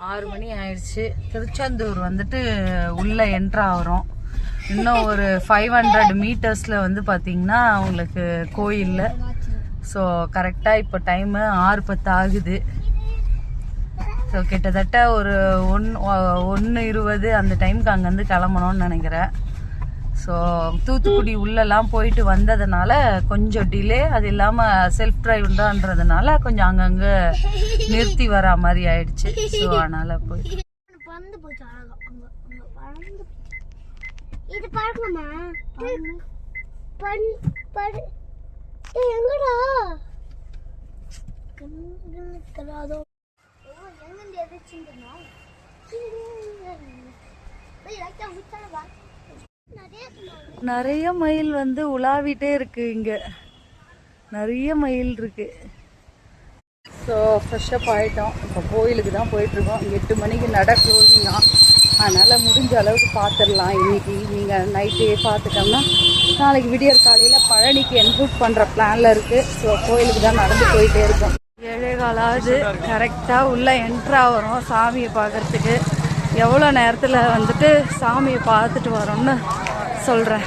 6 மணி ஆயிடுச்சு. திருச்செந்தூர் வந்துட்டு உள்ள என்ட்ரு ஆகிறோம். இன்னும் ஒரு 500 மீட்டர்ஸில் வந்து பார்த்தீங்கன்னா உங்களுக்கு கோயிலில். ஸோ கரெக்டாக இப்போ டைமு 6:10 ஆகுது. ஸோ கிட்டத்தட்ட ஒரு 1:20 அந்த டைமுக்கு அங்கேருந்து கிளம்பணும்னு நினைக்கிறேன். ஸோ தூத்துக்குடி உள்ளெல்லாம் போயிட்டு வந்ததுனால கொஞ்சம் டிலே. அது இல்லாமல் செல்ஃப் டிரைவ்ன்றதுனால கொஞ்சம் அங்கங்கே நிறுத்தி வரா மாதிரி ஆயிடுச்சு. ஸோ அதனால் போயிட்டு இது பார்க்கணுமா? எங்கடா கண்ணாதோ எங்க எதிர்ச்சுன்னா நிறைய மயில் வந்து உலாவிட்டே இருக்கு. இங்க நிறைய மயில் இருக்கு. ஸோ ஃப்ரெஷ்ஷப் ஆகிட்டோம். இப்போ கோயிலுக்கு தான் போயிட்டுருக்கோம். 8 மணிக்கு நட க்ளோசிங் தான். அதனால் முடிஞ்ச அளவுக்கு பார்த்துடலாம். இன்றைக்கி நீங்கள் நைட்டே பார்த்துட்டோம்னா நாளைக்கு விடியற் காலையில் பழனிக்கு என்ரூட் பண்ணுற பிளானில் இருக்குது. ஸோ கோயிலுக்கு தான் நடந்து போயிட்டே இருக்கோம். 7:15 கரெக்டாக உள்ளே என்ட்ரு ஆகிறோம் சாமியை பார்க்குறதுக்கு. எவ்வளோ நேரத்தில் வந்துட்டு சாமியை பார்த்துட்டு வரோம்னு சொல்கிறேன்.